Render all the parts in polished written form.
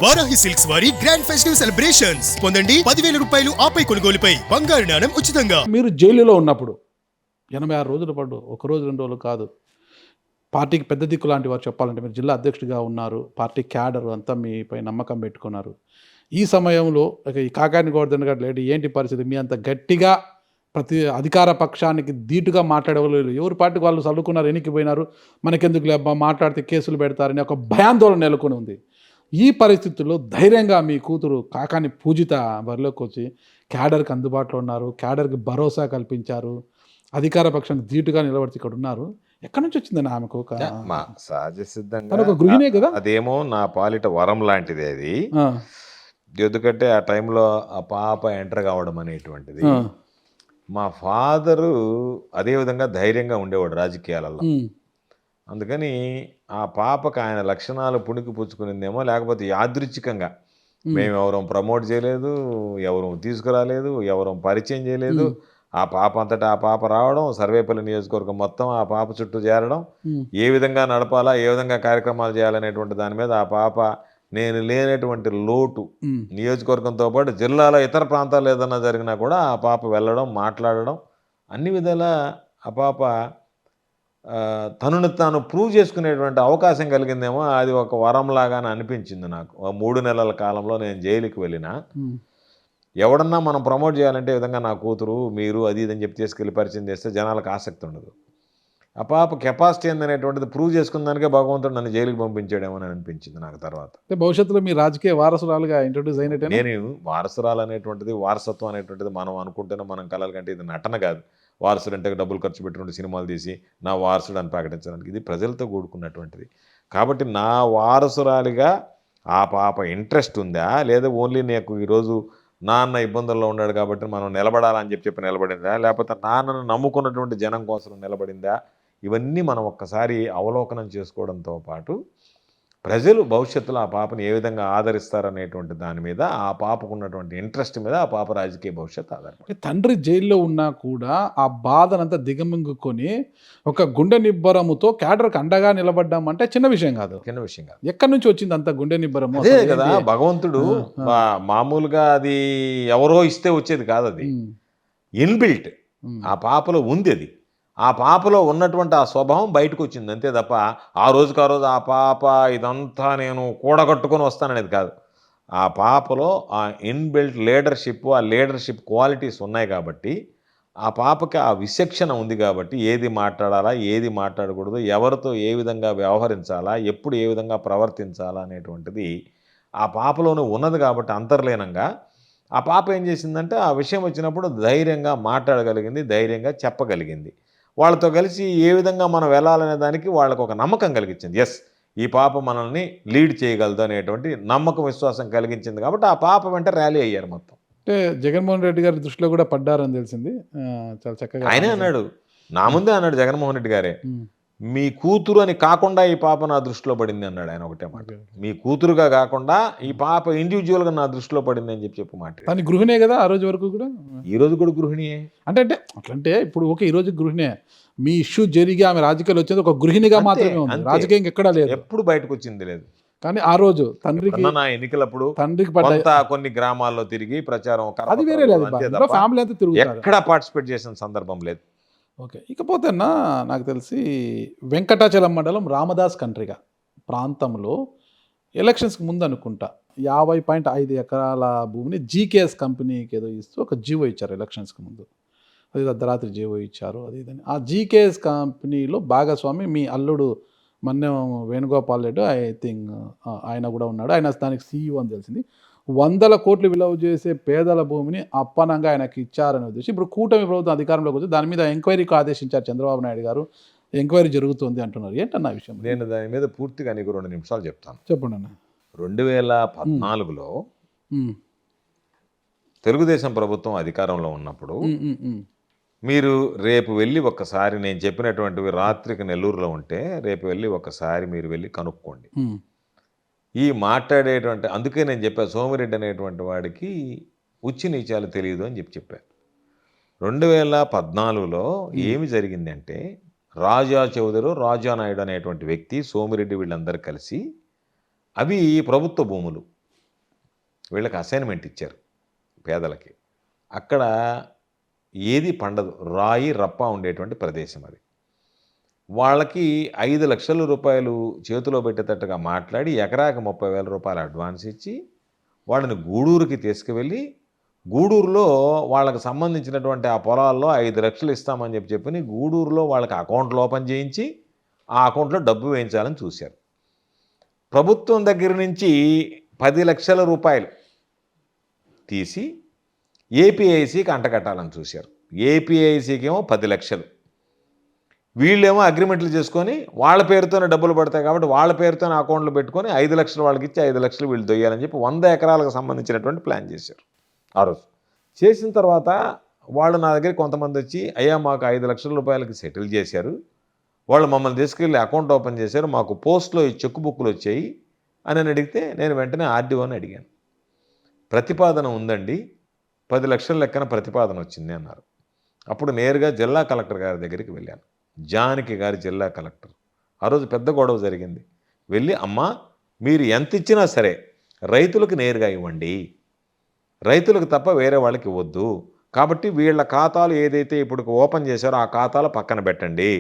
Varahi silks వారి grand festive celebrations పొందండి 10,000 రూపాయలు ఆపై కొనుగోలుపై బంగారు నాణెం ఉచితంగా. మీరు జైలులో ఉన్నప్పుడు 86 రోజుల పాటు ఒక రోజు 2 రోజులు కాదు, పార్టీకి పెద్ద దిక్కు లాంటి వారు చెప్పాలంటే మీరు జిల్లా అధ్యక్షుడిగా ఉన్నారు, పార్టీ క్యాడర్ అంతా మీపై నమ్మకం పెట్టుకున్నారు. ఈ సమయంలో ఈ కాకాని గోవర్ధన్ గారు లేడు, ఏంటి పరిస్థితి? మీ అంత గట్టిగా ప్రతి అధికార పక్షానికి ధీటుగా మాట్లాడేవాళ్ళు ఎవరి పార్టీకి వాళ్ళు చదువుకున్నారు, ఎన్నికిపోయినారు, మనకెందుకు లేబ్బా మాట్లాడితే కేసులు పెడతారని ఒక భయాందోళన నెలకొని ఉంది. ఈ పరిస్థితుల్లో ధైర్యంగా మీ కూతురు కాకాని పూజిత బరిలోకి వచ్చి క్యాడర్కి అందుబాటులో ఉన్నారు, క్యాడర్కి భరోసా కల్పించారు, అధికార పక్షానికి ధీటుగా నిలబడితే ఇక్కడ ఉన్నారు. ఎక్కడి నుంచి వచ్చిందని ఆమెకు ఒక సహజ సిద్ధంగా తను ఒక గృహిణే కదా? అదేమో నా పాలిట వరం లాంటిది అది. ఎందుకంటే ఆ టైంలో ఆ పాప ఎంటర్ కావడం అనేటువంటిది, మా ఫాదరు అదే విధంగా ధైర్యంగా ఉండేవాడు రాజకీయాలలో. అందుకని ఆ పాపకు ఆయన లక్షణాలు పుణికి పుచ్చుకునిందేమో, లేకపోతే యాదృచ్ఛికంగా మేము ఎవరూ ప్రమోట్ చేయలేదు, ఎవరూ తీసుకురాలేదు, ఎవరూ పరిచయం చేయలేదు. ఆ పాప అంతటా ఆ పాప రావడం, సర్వేపల్లి నియోజకవర్గం మొత్తం ఆ పాప చుట్టూ చేరడం, ఏ విధంగా నడపాలా, ఏ విధంగా కార్యక్రమాలు చేయాలనేటువంటి దాని మీద ఆ పాప నేను లేనటువంటి లోటు నియోజకవర్గంతో పాటు జిల్లాలో ఇతర ప్రాంతాలు ఏదన్నా జరిగినా కూడా ఆ పాప వెళ్ళడం, మాట్లాడడం, అన్ని విధాల ఆ పాప తనను తాను ప్రూవ్ చేసుకునేటువంటి అవకాశం కలిగిందేమో. అది ఒక వరంలాగానే అనిపించింది నాకు. 3 నెలల కాలంలో నేను జైలుకి వెళ్ళినా, ఎవడన్నా మనం ప్రమోట్ చేయాలంటే ఈ విధంగా నా కూతురు మీరు అది ఇదని చెప్పి తీసుకెళ్ళి పరిచయం చేస్తే జనాలకు ఆసక్తి ఉండదు. ఆ పాప కెపాసిటీ ఏందనేటువంటిది ప్రూవ్ చేసుకున్న దానికే భగవంతుడు నన్ను జైలుకి పంపించాడేమో అని అనిపించింది నాకు తర్వాత. భవిష్యత్తులో మీ రాజకీయ వారసురాలుగా ఇంట్రొడ్యూస్ అయినట్టు. నేను వారసురాలు అనేటువంటిది, వారసత్వం అనేటువంటిది మనం అనుకుంటేనే మనం కలలు కంటే ఇది నటన కాదు. వారసుడు అంటే డబ్బులు ఖర్చు పెట్టుకుంటే సినిమాలు తీసి నా వారసుడు అని ప్రకటించడానికి, ఇది ప్రజలతో కూడుకున్నటువంటిది. కాబట్టి నా వారసురాలిగా ఆ పాప ఇంట్రెస్ట్ ఉందా, లేదా ఓన్లీ నాకు ఈరోజు నాన్న ఇబ్బందుల్లో ఉన్నాడు కాబట్టి మనం నిలబడాలని చెప్పి నిలబడిందా, లేకపోతే నాన్నను నమ్ముకున్నటువంటి జనం కోసం నిలబడిందా, ఇవన్నీ మనం ఒక్కసారి అవలోకనం చేసుకోవడంతో పాటు ప్రజలు భవిష్యత్తులో ఆ పాపను ఏ విధంగా ఆదరిస్తారనేటువంటి దాని మీద, ఆ పాపకు ఉన్నటువంటి ఇంట్రెస్ట్ మీద ఆ పాప రాజకీయ భవిష్యత్తు ఆధారపడి. తండ్రి జైల్లో ఉన్నా కూడా ఆ బాధనంతా దిగమింగుకొని ఒక గుండె నిబ్బరముతో క్యాడర్కి అండగా నిలబడ్డాం అంటే చిన్న విషయం కాదు. ఎక్కడి నుంచి వచ్చింది అంత గుండె నిబ్బరము? అదే కదా భగవంతుడు. మామూలుగా అది ఎవరో ఇస్తే వచ్చేది కాదు, అది ఇన్బిల్ట్ ఆ పాపలో ఉంది. అది ఆ పాపలో ఉన్నటువంటి ఆ స్వభావం బయటకు వచ్చింది అంతే తప్ప ఆ రోజుకు ఆ రోజు ఆ పాప ఇదంతా నేను కూడగట్టుకొని వస్తాననేది కాదు. ఆ పాపలో ఆ ఇన్బిల్ట్ లీడర్షిప్, ఆ లీడర్షిప్ క్వాలిటీస్ ఉన్నాయి కాబట్టి ఆ పాపకి ఆ విచక్షణ ఉంది కాబట్టి ఏది మాట్లాడాలా, ఏది మాట్లాడకూడదు, ఎవరితో ఏ విధంగా వ్యవహరించాలా, ఎప్పుడు ఏ విధంగా ప్రవర్తించాలా అనేటువంటిది ఆ పాపలోనే ఉన్నది. కాబట్టి అంతర్లీనంగా ఆ పాప ఏం చేసిందంటే ఆ విషయం వచ్చినప్పుడు ధైర్యంగా మాట్లాడగలిగింది, ధైర్యంగా చెప్పగలిగింది. వాళ్ళతో కలిసి ఏ విధంగా మనం వెళ్ళాలనే దానికి వాళ్ళకు ఒక నమ్మకం కలిగించింది. ఎస్, ఈ పాప మనల్ని లీడ్ చేయగలదు అనేటువంటి నమ్మకం, విశ్వాసం కలిగించింది. కాబట్టి ఆ పాప వెంట ర్యాలీ అయ్యారు మొత్తం. అంటే జగన్మోహన్ రెడ్డి గారి దృష్టిలో కూడా పడ్డారని తెలిసింది. చాలా చక్కగా ఆయనే అన్నాడు, నా ముందే అన్నాడు జగన్మోహన్ రెడ్డి గారే, మీ కూతురు అని కాకుండా ఈ పాప నా దృష్టిలో పడింది అన్నాడు ఆయన. ఒకటే మాట, మీ కూతురుగా కాకుండా ఈ పాప ఇండివిజువల్గా నా దృష్టిలో పడింది అని చెప్పి మాట. తను గృహిణే కదా ఆ రోజు వరకు కూడా? ఈ రోజు కూడా గృహిణియే. అంటే అట్లంటే ఇప్పుడు ఓకే, ఈ రోజు గృహిణే, మీ ఇష్యూ జరిగి ఆమె రాజకీయాలు వచ్చేది ఒక గృహిణిగా మాత్రమే ఉంది, రాజకీయం ఎక్కడా లేదు, ఎప్పుడు బయటకు వచ్చింది లేదు. కానీ ఆ రోజు తండ్రికి నా ఎన్నికలప్పుడు తండ్రికి కొన్ని గ్రామాల్లో తిరిగి ప్రచారం, అది వేరే లేదు, ఫ్యామిలీ అంతా తిరుగుతారు, ఎక్కడ పార్టిసిపేట్ చేసిన సందర్భం లేదు. ఓకే. ఇకపోతే నాకు తెలిసి వెంకటాచలం మండలం రామదాస్ కంట్రిగా ప్రాంతంలో ఎలక్షన్స్కి ముందు అనుకుంటా 50.5 ఎకరాల భూమిని జీకేఎస్ కంపెనీకి ఏదో ఇస్తూ ఒక జీవో ఇచ్చారు ఎలక్షన్స్కి ముందు. అది అర్ధరాత్రి జీవో ఇచ్చారు, అది ఇదని. ఆ జీకేఎస్ కంపెనీలో భాగస్వామి మీ అల్లుడు మన్నెం వేణుగోపాల్ రెడ్డి, ఐ థింక్ ఆయన కూడా ఉన్నాడు. ఆయన దానికి CEO అని తెలిసింది. 100 కోట్లు విలువ చేసే పేదల భూమిని అప్పనంగా ఆయనకి ఇచ్చారనే ఉద్దేశం. ఇప్పుడు కూటమి ప్రభుత్వం అధికారంలోకి వచ్చి దాని మీద ఎంక్వైరీకి ఆదేశించారు చంద్రబాబు నాయుడు గారు. ఎంక్వైరీ జరుగుతుంది అంటున్నారు, ఏంటన్న విషయం? నేను దాని మీద పూర్తిగా నీకు 2 నిమిషాలు చెప్తాను. చెప్పండి అన్న. 2014లో తెలుగుదేశం ప్రభుత్వం అధికారంలో ఉన్నప్పుడు మీరు రేపు వెళ్ళి ఒక్కసారి, నేను చెప్పినటువంటివి రాత్రికి నెల్లూరులో ఉంటే రేపు వెళ్ళి ఒక్కసారి మీరు వెళ్ళి కనుక్కోండి. ఈ మాట్లాడేటువంటి, అందుకే నేను చెప్పాను సోమిరెడ్డి అనేటువంటి వాడికి ఉచ్చి నీచాలు తెలియదు అని చెప్పాను. 2014లో ఏమి జరిగిందంటే రాజా చౌదరి, రాజా నాయుడు అనేటువంటి వ్యక్తి, సోమిరెడ్డి, వీళ్ళందరూ కలిసి అవి ప్రభుత్వ భూములు, వీళ్ళకి అసైన్మెంట్ ఇచ్చారు పేదలకి. అక్కడ ఏది పండదు, రాయి రప్ప ఉండేటువంటి ప్రదేశం అది. వాళ్ళకి 5 లక్షల రూపాయలు చేతిలో పెట్టేటట్టుగా మాట్లాడి ఎకరాకి 30,000 రూపాయలు అడ్వాన్స్ ఇచ్చి వాళ్ళని గూడూరుకి తీసుకువెళ్ళి గూడూరులో వాళ్ళకి సంబంధించినటువంటి ఆ పొలాల్లో 5 లక్షలు ఇస్తామని చెప్పి గూడూరులో వాళ్ళకి అకౌంట్లు ఓపెన్ చేయించి ఆ అకౌంట్లో డబ్బు వేయించాలని చూశారు. ప్రభుత్వం దగ్గర నుంచి 10 లక్షల రూపాయలు తీసి ఏపీఐసికి అంటగట్టాలని చూశారు. ఏపీఐసికి ఏమో 10 లక్షలు, వీళ్ళేమో అగ్రిమెంట్లు చేసుకొని వాళ్ళ పేరుతోనే డబ్బులు పడతాయి కాబట్టి వాళ్ళ పేరుతోనే అకౌంట్లు పెట్టుకొని 5 లక్షలు వాళ్ళకి ఇచ్చి 5 లక్షలు వీళ్ళు దొయ్యాలని చెప్పి 100 ఎకరాలకు సంబంధించినటువంటి ప్లాన్ చేశారు ఆ రోజు. చేసిన తర్వాత వాళ్ళు నా దగ్గర కొంతమంది వచ్చి, అయ్యా మాకు 5 లక్షల రూపాయలకి సెటిల్ చేశారు, వాళ్ళు మమ్మల్ని తీసుకెళ్ళి అకౌంట్ ఓపెన్ చేశారు, మాకు పోస్ట్లో ఈ చెక్ బుక్లు వచ్చాయి అని అడిగితే నేను వెంటనే ఆర్డీఓని అడిగాను. ప్రతిపాదన ఉందండి, 10 లక్షల లెక్కన ప్రతిపాదన వచ్చింది అన్నారు. అప్పుడు నేరుగా జిల్లా కలెక్టర్ గారి దగ్గరికి వెళ్ళాను. జానకి గారి జిల్లా కలెక్టర్. ఆ రోజు పెద్ద గొడవ జరిగింది. వెళ్ళి, అమ్మా మీరు ఎంత ఇచ్చినా సరే రైతులకు నేరుగా ఇవ్వండి, రైతులకు తప్ప వేరే వాళ్ళకి ఇవ్వద్దు, కాబట్టి వీళ్ళ ఖాతాలు ఏదైతే ఇప్పుడు ఓపెన్ చేశారో ఆ ఖాతాలు పక్కన పెట్టండి,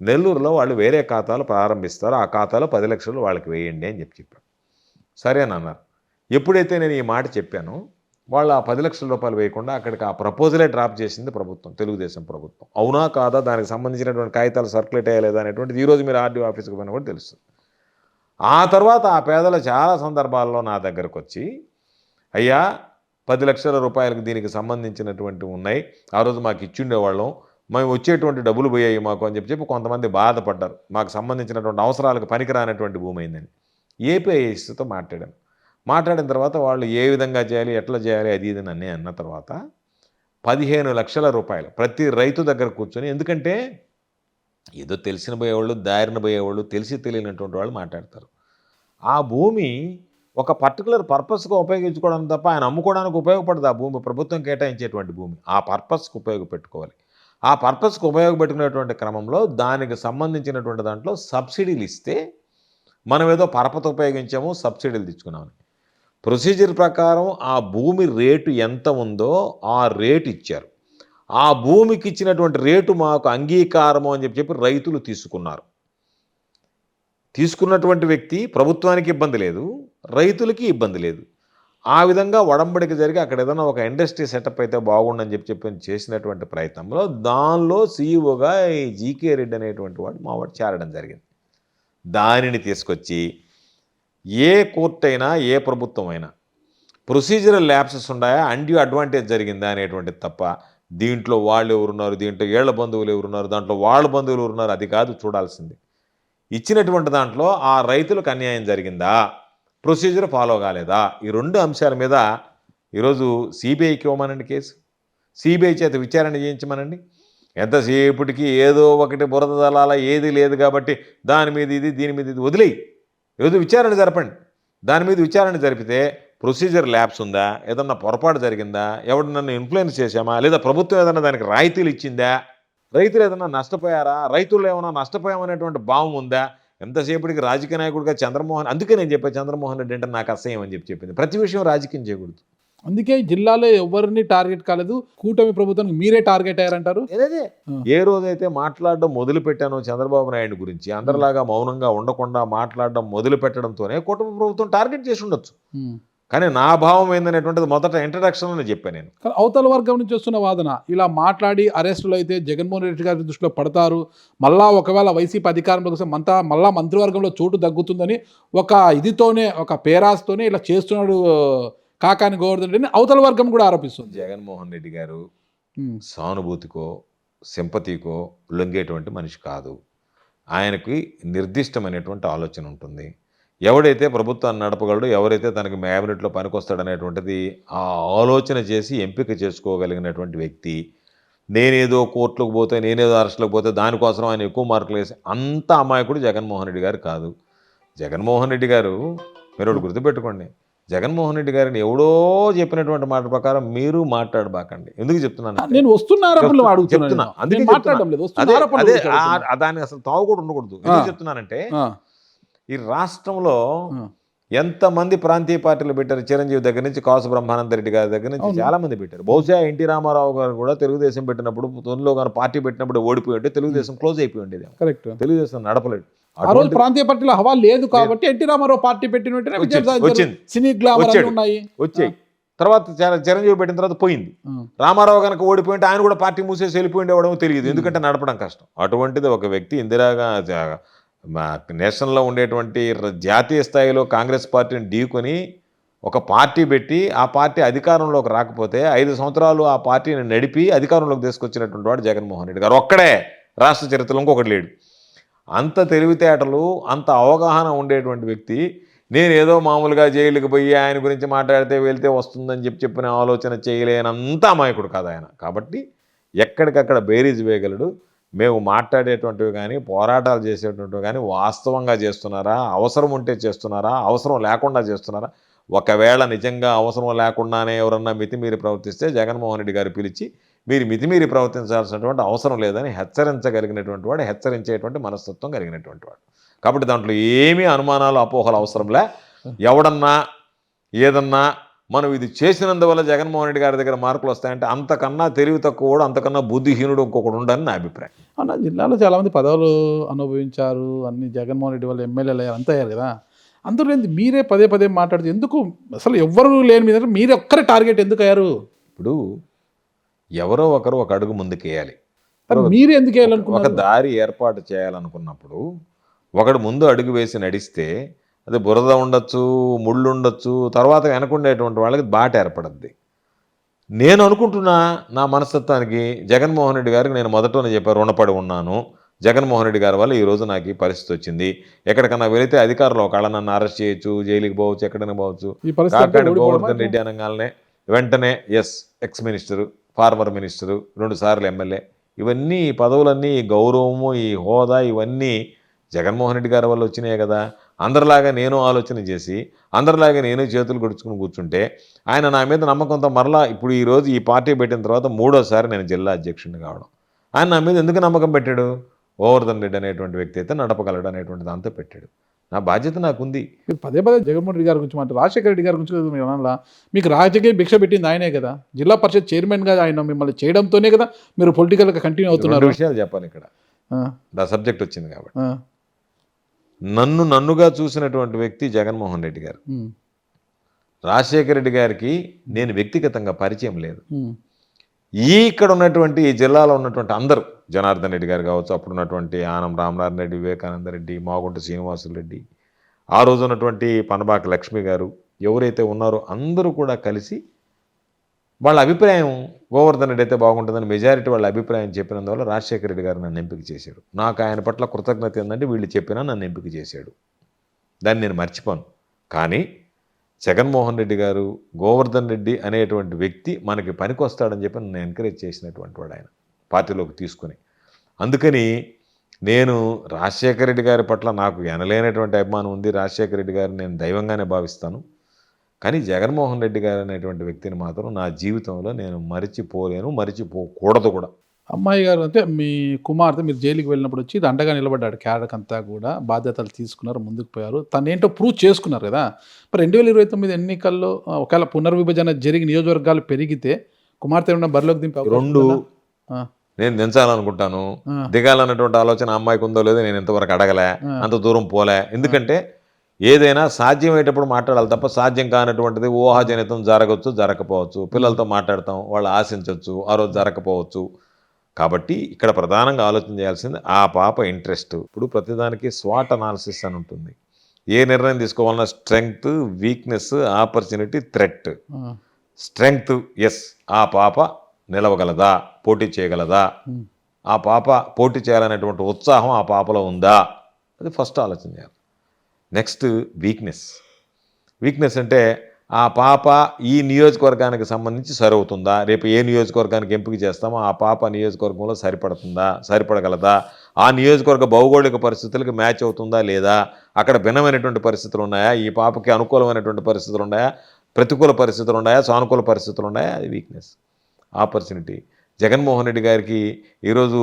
నెల్లూరులో వాళ్ళు వేరే ఖాతాలు ప్రారంభిస్తారు, ఆ ఖాతాలో 10 లక్షలు వాళ్ళకి వేయండి అని చెప్పారు. సరే అని అన్నారు. ఎప్పుడైతే నేను ఈ మాట చెప్పానో వాళ్ళు ఆ 10 లక్షల రూపాయలు వేయకుండా అక్కడికి ఆ ప్రపోజలే డ్రాప్ చేసింది ప్రభుత్వం, తెలుగుదేశం ప్రభుత్వం. అవునా కాదా, దానికి సంబంధించినటువంటి కాగితాలు సర్క్యులేట్ అయ్యలేదా అనేటువంటిది ఈరోజు మీరు ఆర్డీఓ ఆఫీస్కి పోయినా కూడా తెలుస్తుంది. ఆ తర్వాత ఆ పేదలు చాలా సందర్భాల్లో నా దగ్గరకు వచ్చి, అయ్యా 10 లక్షల రూపాయలకు దీనికి సంబంధించినటువంటివి ఉన్నాయి, ఆ రోజు మాకు ఇచ్చిండేవాళ్ళం, మేము వచ్చేటువంటి డబ్బులు పోయాయి మాకు అని చెప్పి కొంతమంది బాధపడ్డారు, మాకు సంబంధించినటువంటి అవసరాలకు పనికిరానటువంటి భూమి అయిందని. ఏపీఐఎస్తో మాట్లాడిన తర్వాత వాళ్ళు ఏ విధంగా చేయాలి, ఎట్లా చేయాలి అది ఇది అని అన్న తర్వాత 15 లక్షల రూపాయలు ప్రతి రైతు దగ్గర కూర్చొని, ఎందుకంటే ఏదో తెలిసిన పోయేవాళ్ళు, దారిన పోయేవాళ్ళు, తెలిసి తెలియనటువంటి వాళ్ళు మాట్లాడతారు. ఆ భూమి ఒక పర్టికులర్ పర్పస్గా ఉపయోగించుకోవడం తప్ప ఆయన అమ్ముకోవడానికి ఉపయోగపడదు. ఆ భూమి ప్రభుత్వం కేటాయించేటువంటి భూమి, ఆ పర్పస్కి ఉపయోగపెట్టుకోవాలి. ఆ పర్పస్కి ఉపయోగపెట్టుకునేటువంటి క్రమంలో దానికి సంబంధించినటువంటి దాంట్లో సబ్సిడీలు ఇస్తే మనం ఏదో పరపతి ఉపయోగించాము, సబ్సిడీలు తెచ్చుకున్నామని. ప్రొసీజర్ ప్రకారం ఆ భూమి రేటు ఎంత ఉందో ఆ రేటు ఇచ్చారు. ఆ భూమికి ఇచ్చినటువంటి రేటు మాకు అంగీకారము అని చెప్పి రైతులు తీసుకున్నారు. తీసుకున్నటువంటి వ్యక్తి ప్రభుత్వానికి ఇబ్బంది లేదు, రైతులకి ఇబ్బంది లేదు. ఆ విధంగా ఒడంబడిక జరిగి అక్కడ ఏదైనా ఒక ఇండస్ట్రీ సెటప్ అయితే బాగుండని చెప్పి చేసినటువంటి ప్రయత్నంలో దానిలో సీఈఓగా ఈ జీకే రెడ్డి అనేటువంటి వాడు మావాడు చేరడం జరిగింది. దానిని తీసుకొచ్చి ఏ కోర్టు అయినా ఏ ప్రభుత్వం అయినా ప్రొసీజరల్ ల్యాప్సెస్ ఉన్నాయా, అండ్యూ అడ్వాంటేజ్ జరిగిందా అనేటువంటిది తప్ప దీంట్లో వాళ్ళు ఎవరున్నారు, దీంట్లో ఏళ్ల బంధువులు ఎవరున్నారు, దాంట్లో వాళ్ళ బంధువులు ఎవరున్నారు, అది కాదు చూడాల్సింది. ఇచ్చినటువంటి దాంట్లో ఆ రైతులకు అన్యాయం జరిగిందా, ప్రొసీజర్ ఫాలో కాలేదా, ఈ 2 అంశాల మీద ఈరోజు సిబిఐకి ఇవ్వమనండి కేసు, సిబిఐ చేత విచారణ చేయించమనండి. ఎంతసేపటికి ఏదో ఒకటి బురద దళాల ఏది లేదు కాబట్టి దాని మీద ఇది దీని మీద ఇది వదిలేయి, ఏదో విచారణ జరపండి. దాని మీద విచారణ జరిపితే ప్రొసీజర్ ల్యాబ్స్ ఉందా, ఏదన్నా పొరపాటు జరిగిందా, ఎవడు నన్ను ఇన్ఫ్లుయెన్స్ చేశామా, లేదా ప్రభుత్వం ఏదన్నా దానికి రాయితీలు ఇచ్చిందా, రైతులు ఏదన్నా నష్టపోయారా, రైతులు ఏమైనా నష్టపోయామనేటువంటి భావం ఉందా. ఎంతసేపటికి రాజకీయ నాయకుడిగా అందుకే నేను చెప్పాను చంద్రమోహన్ రెడ్డి అంటే నాకు అసహ్యం అని చెప్పింది. ప్రతి విషయం రాజకీయం చేయకూడదు. అందుకే జిల్లాలో ఎవరిని టార్గెట్ కాలేదు, కూటమి ప్రభుత్వానికి మీరే టార్గెట్ అయ్యారంటారు. ఏదైతే ఏ రోజైతే మాట్లాడడం మొదలు పెట్టానో చంద్రబాబు నాయుడు గురించి, అందరిలాగా మౌనంగా ఉండకుండా మాట్లాడడం మొదలు పెట్టడంతోనే కూటమి ప్రభుత్వం టార్గెట్ చేసి ఉండొచ్చు. కానీ నా భావం ఏందనేటువంటిది మొదట ఇంట్రడక్షన్లోనే చెప్పాను నేను. కానీ అవతల వర్గం నుంచి వస్తున్న వాదన, ఇలా మాట్లాడి అరెస్టులు అయితే జగన్మోహన్ రెడ్డి గారి దృష్టిలో పడతారు, మళ్ళా ఒకవేళ వైసీపీ అధికారంలోకి వస్తే మళ్ళా మంత్రివర్గంలో చోటు తగ్గుతుందని ఒక ఇదితోనే, ఒక పేరాస్తోనే ఇలా చేస్తున్నాడు కాకాని గోవర్ధన్ రెడ్డిని అవతల వర్గం కూడా ఆరోపిస్తుంది. జగన్మోహన్ రెడ్డి గారు సానుభూతికో సింపతికో లొంగేటువంటి మనిషి కాదు. ఆయనకి నిర్దిష్టమైనటువంటి ఆలోచన ఉంటుంది. ఎవడైతే ప్రభుత్వాన్ని నడపగలడో, ఎవరైతే తనకి క్యాబినెట్లో పనికొస్తాడనేటువంటిది ఆ ఆలోచన చేసి ఎంపిక చేసుకోగలిగినటువంటి వ్యక్తి. నేనేదో కోర్టులకు పోతే, నేనేదో అరెస్టులకు పోతే దానికోసం ఆయన ఎక్కువ మార్కులు వేసి అంత అమాయకుడు జగన్మోహన్ రెడ్డి గారు కాదు. జగన్మోహన్ రెడ్డి గారు, మీరు ఒకటి గుర్తుపెట్టుకోండి, జగన్మోహన్ రెడ్డి గారిని ఎవడో చెప్పినటువంటి మాట ప్రకారం మీరు మాట్లాడబాకండి. ఎందుకు చెప్తున్నాను, నేను చెప్తున్నా అందుకే దాన్ని అసలు తావు కూడా ఉండకూడదు. ఎందుకు చెప్తున్నానంటే ఈ రాష్ట్రంలో ఎంతమంది ప్రాంతీయ పార్టీలు పెట్టారు? చిరంజీవి దగ్గర నుంచి కాసు బ్రహ్మానంద రెడ్డి గారి దగ్గర నుంచి చాలా మంది పెట్టారు. బహుశా ఎన్టీ రామారావు గారు కూడా తెలుగుదేశం పెట్టినప్పుడు, తొలిలో గారు పార్టీ పెట్టినప్పుడు ఓడిపోయి ఉంటే తెలుగుదేశం క్లోజ్ అయిపోయి ఉండేది. కరెక్ట్. తెలుగుదేశం నడపలేడు. ఆ రోజు ప్రాంతీయ పార్టీలో హవా లేదు కాబట్టి ఎన్టీ రామారావు పార్టీ పెట్టిన వెంటనే విజయం సాధించారు. వచ్చింది. సినీ గ్లామర్ అన్నీ ఉన్నాయి. వచ్చాయి. తర్వాత చిరంజీవి పెట్టిన తర్వాత పోయింది. రామారావు కనుక ఓడిపోయింటే ఆయన కూడా పార్టీ మూసేసి వెళ్ళిపోయిండేవాడమో తెలియదు, ఎందుకంటే నడపడం కష్టం. అటువంటిది ఒక వ్యక్తి ఇందిరాగా నేషనల్లో ఉండేటువంటి జాతీయ స్థాయిలో కాంగ్రెస్ పార్టీని ఢీకొని ఒక పార్టీ పెట్టి ఆ పార్టీ అధికారంలోకి రాకపోతే 5 సంవత్సరాలు ఆ పార్టీని నడిపి అధికారంలోకి తీసుకొచ్చినటువంటి వాడు జగన్మోహన్ రెడ్డి గారు ఒక్కడే రాష్ట్ర చరిత్రలో ఇంకొకటి లేడు. అంత తెలివితేటలు, అంత అవగాహన ఉండేటువంటి వ్యక్తి నేనేదో మామూలుగా జైలుకి పోయి ఆయన గురించి మాట్లాడితే వెళ్తే వస్తుందని చెప్పిన ఆలోచన చేయలేనంత అమాయకుడు కాదు ఆయన. కాబట్టి ఎక్కడికక్కడ బేరీజ్ వేయగలడు. మేము మాట్లాడేటువంటివి కానీ, పోరాటాలు చేసేటువంటివి కానీ వాస్తవంగా చేస్తున్నారా, అవసరం ఉంటే చేస్తున్నారా, అవసరం లేకుండా చేస్తున్నారా? ఒకవేళ నిజంగా అవసరం లేకుండానే ఎవరన్నా మితిమీరి ప్రవర్తిస్తే జగన్మోహన్ రెడ్డి గారు పిలిచి మీరు మితిమీరి ప్రవర్తించాల్సినటువంటి అవసరం లేదని హెచ్చరించగలిగినటువంటి వాడు, హెచ్చరించేటువంటి మనస్తత్వం కలిగినటువంటి వాడు. కాబట్టి దాంట్లో ఏమీ అనుమానాలు, అపోహలు అవసరంలే. ఎవడన్నా ఏదన్నా మనం ఇది చేసినందువల్ల జగన్మోహన్ రెడ్డి గారి దగ్గర మార్కులు వస్తాయంటే అంతకన్నా తెలివి తక్కువడు, అంతకన్నా బుద్ధిహీనుడు ఇంకొకడు ఉండని నా అభిప్రాయం. అన్న జిల్లాలో చాలామంది పదవులు అనుభవించారు, అన్ని జగన్మోహన్ రెడ్డి వల్ల ఎమ్మెల్యేలు అయ్యారు, అంతా అయ్యారు కదా. అందరూ మీరే పదే మాట్లాడుతూ ఎందుకు అసలు ఎవ్వరు లేని మీద మీరు ఒక్కరే టార్గెట్ ఎందుకు అయ్యారు? ఇప్పుడు ఎవరో ఒకరు ఒక అడుగు ముందుకేయాలి. మీరు ఎందుకు వేయాలనుకున్నారు? ఒక దారి ఏర్పాటు చేయాలనుకున్నప్పుడు ఒకడు ముందు అడుగు వేసి నడిస్తే అది బురద ఉండొచ్చు, ముళ్ళు ఉండొచ్చు, తర్వాత వెనకుండేటువంటి వాళ్ళకి బాట ఏర్పడద్ది. నేను అనుకుంటున్నా నా మనస్తత్వానికి జగన్మోహన్ రెడ్డి గారికి నేను మొదటనే చెప్పాను, రుణపడి ఉన్నాను. జగన్మోహన్ రెడ్డి గారి వల్ల ఈరోజు నాకు ఈ పరిస్థితి వచ్చింది. ఎక్కడికన్నా వెళితే అధికారులు ఒకళ్ళ నన్ను అరెస్ట్ చేయొచ్చు, జైలుకి పోవచ్చు, ఎక్కడైనా పోవచ్చు. కాకాని గోవర్ధన్ రెడ్డి అనగానే వెంటనే ఎక్స్ మినిస్టరు, ఫార్మర్ మినిస్టరు, 2 సార్లు ఎమ్మెల్యే, ఇవన్నీ పదవులన్నీ, ఈ గౌరవము, ఈ హోదా, ఇవన్నీ జగన్మోహన్ రెడ్డి గారి వల్ల వచ్చినాయి కదా. అందరిలాగా నేను ఆలోచన చేసి, అందరిలాగా నేను చేతులు గడుచుకుని కూర్చుంటే ఆయన నా మీద నమ్మకంతో మరలా ఇప్పుడు ఈరోజు ఈ పార్టీ పెట్టిన తర్వాత 3వసారి నేను జిల్లా అధ్యక్షుడిని కావడం. ఆయన నా మీద ఎందుకు నమ్మకం పెట్టాడు? గోవర్ధన్ రెడ్డి అనేటువంటి వ్యక్తి అయితే నడపగలడు అనేటువంటి దాంతో పెట్టాడు. నా బాధ్యత నాకుంది. పదే జగన్మోహన్ రెడ్డి గారి గురించి మాట, రాజశేఖర రెడ్డి గారి గురించి మీకు రాజకీయ భిక్ష పెట్టింది ఆయనే కదా. జిల్లా పరిషత్ చైర్మన్గా ఆయన మిమ్మల్ని చేయడంతోనే కదా మీరు పొలిటికల్గా కంటిన్యూ అవుతున్నారు. 2 విషయాలు చెప్పాలి ఇక్కడ, నా సబ్జెక్ట్ వచ్చింది కాబట్టి. నన్నుగా చూసినటువంటి వ్యక్తి జగన్మోహన్ రెడ్డి గారు. రాజశేఖర రెడ్డి గారికి నేను వ్యక్తిగతంగా పరిచయం లేదు. ఇక్కడ ఉన్నటువంటి ఈ జిల్లాలో ఉన్నటువంటి అందరూ, జనార్దన్ రెడ్డి గారు కావచ్చు, అప్పుడు ఉన్నటువంటి ఆనం రామనారాయణ రెడ్డి, వివేకానంద రెడ్డి, మాగుంట శ్రీనివాసులు రెడ్డి, ఆ రోజు ఉన్నటువంటి పనబాక లక్ష్మి గారు, ఎవరైతే ఉన్నారో అందరూ కూడా కలిసి వాళ్ళ అభిప్రాయం గోవర్ధన్ రెడ్డి అయితే బాగుంటుందని మెజారిటీ వాళ్ళ అభిప్రాయం చెప్పినందువల్ల రాజశేఖర రెడ్డి గారు నన్ను ఎంపిక చేశాడు. నాకు ఆయన పట్ల కృతజ్ఞత ఏంటంటే వీళ్ళు చెప్పినా నన్ను ఎంపిక చేశాడు, దాన్ని నేను మర్చిపోను. కానీ జగన్మోహన్ రెడ్డి గారు, గోవర్ధన్ రెడ్డి అనేటువంటి వ్యక్తి మనకి పనికి వస్తాడని చెప్పి నన్ను ఎంకరేజ్ చేసినటువంటి వాడు ఆయన పార్టీలోకి తీసుకుని. అందుకని నేను రాజశేఖర రెడ్డి గారి పట్ల నాకు ఎనలేనటువంటి అభిమానం ఉంది. రాజశేఖర రెడ్డి గారిని నేను దైవంగానే భావిస్తాను. కానీ జగన్మోహన్ రెడ్డి గారు అనేటువంటి వ్యక్తిని మాత్రం నా జీవితంలో నేను మరిచిపోలేను, మరిచిపోకూడదు కూడా. అమ్మాయి గారు అంటే మీ కుమార్తె మీరు జైలుకి వెళ్ళినప్పుడు వచ్చి అండగా నిలబడ్డాడు. క్యాడర్ అంతా కూడా బాధ్యతలు తీసుకున్నారు, ముందుకు పోయారు, తను ఏంటో ప్రూవ్ చేసుకున్నారు కదా. మరి 2029 ఎన్నికల్లో ఒకవేళ పునర్విభజన జరిగి నియోజకవర్గాలు పెరిగితే కుమార్తె ఉన్న బరిలోకి దింపే 2 నేను దించాలనుకుంటాను. దిగాలన్నటువంటి ఆలోచన అమ్మాయికి ఉందో లేదో నేను ఇంతవరకు అడగలే, అంత దూరం పోలే. ఎందుకంటే ఏదైనా సాధ్యమయ్యేటప్పుడు మాట్లాడాలి తప్ప సాధ్యం కానటువంటిది ఊహాజనితం జరగవచ్చు, జరగకపోవచ్చు. పిల్లలతో మాట్లాడతాం, వాళ్ళు ఆశించవచ్చు, ఆ రోజు జరగకపోవచ్చు. కాబట్టి ఇక్కడ ప్రధానంగా ఆలోచన చేయాల్సింది ఆ పాప ఇంట్రెస్ట్. ఇప్పుడు ప్రతిదానికి స్వాట్ అనాలిసిస్ అని ఉంటుంది. ఏ నిర్ణయం తీసుకోవాలన్నా strength, weakness, opportunity, threat. Strength, ఆ పాప నిలవగలదా, పోటీ చేయగలదా, ఆ పాప పోటీ చేయాలనేటువంటి ఉత్సాహం ఆ పాపలో ఉందా, అది ఫస్ట్ ఆలోచన చేయాలి. నెక్స్ట్ వీక్నెస్ అంటే ఆ పాప ఈ నియోజకవర్గానికి సంబంధించి సరవుతుందా, రేపు ఏ నియోజకవర్గానికి ఎంపిక చేస్తామో ఆ పాప నియోజకవర్గంలో సరిపడగలదా, ఆ నియోజకవర్గ భౌగోళిక పరిస్థితులకు మ్యాచ్ అవుతుందా లేదా, అక్కడ భిన్నమైనటువంటి పరిస్థితులు ఉన్నాయా, ఈ పాపకి అనుకూలమైనటువంటి పరిస్థితులు ఉన్నాయా, ప్రతికూల పరిస్థితులు ఉన్నాయా, సానుకూల పరిస్థితులు ఉన్నాయా, అది వీక్నెస్. ఆపర్చునిటీ, జగన్మోహన్ రెడ్డి గారికి ఈరోజు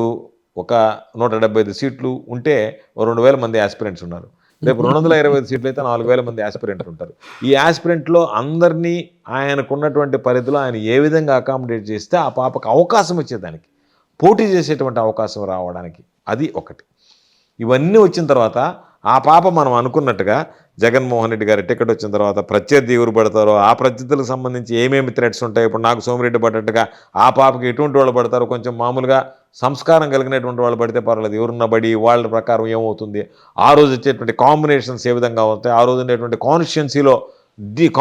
ఒక 175 సీట్లు ఉంటే 2000 మంది ఆస్పిరెంట్స్ ఉన్నారు. రేపు 225 సీట్లు అయితే 4,000 మంది యాస్పిరెంట్ ఉంటారు. ఈ యాస్పిరెంట్లో అందరినీ ఆయనకున్నటువంటి పరిధిలో ఆయన ఏ విధంగా అకామిడేట్ చేస్తే ఆ పాపకు అవకాశం వచ్చేదానికి, పోటీ చేసేటువంటి అవకాశం రావడానికి, అది ఒకటి. ఇవన్నీ వచ్చిన తర్వాత ఆ పాప మనం అనుకున్నట్టుగా జగన్మోహన్ రెడ్డి గారి టికెట్ వచ్చిన తర్వాత ప్రత్యర్థి ఎవరు పడతారో ఆ ప్రత్యర్థులకు సంబంధించి ఏమేమి థ్రెట్స్ ఉంటాయి, ఇప్పుడు నాకు సోమిరెడ్డి పడ్డట్టుగా ఆ పాపకి ఎటువంటి వాళ్ళు పడతారు, కొంచెం మామూలుగా సంస్కారం కలిగినటువంటి వాళ్ళు పడితే పర్వాలేదు, ఎవరున్న బడి వాళ్ళ ప్రకారం ఏమవుతుంది, ఆ రోజు వచ్చేటువంటి కాంబినేషన్స్ ఏ విధంగా వస్తాయి, ఆ రోజు ఉండేటువంటి కాన్స్టిట్యున్సీలో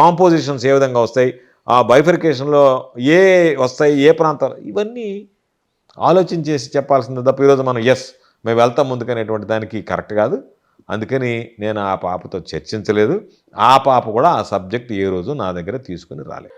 కాంపోజిషన్స్ ఏ విధంగా వస్తాయి, ఆ బైఫర్కేషన్లో ఏ వస్తాయి, ఏ ప్రాంతాలు, ఇవన్నీ ఆలోచన చేసి చెప్పాల్సిందే తప్ప ఈరోజు మనం మేము వెళ్తాం ముందుకనేటువంటి దానికి కరెక్ట్ కాదు. అందుకని నేను ఆ పాపతో చర్చించలేదు. ఆ పాప కూడా ఆ సబ్జెక్ట్ ఏ రోజు నా దగ్గర తీసుకుని రాలేదు.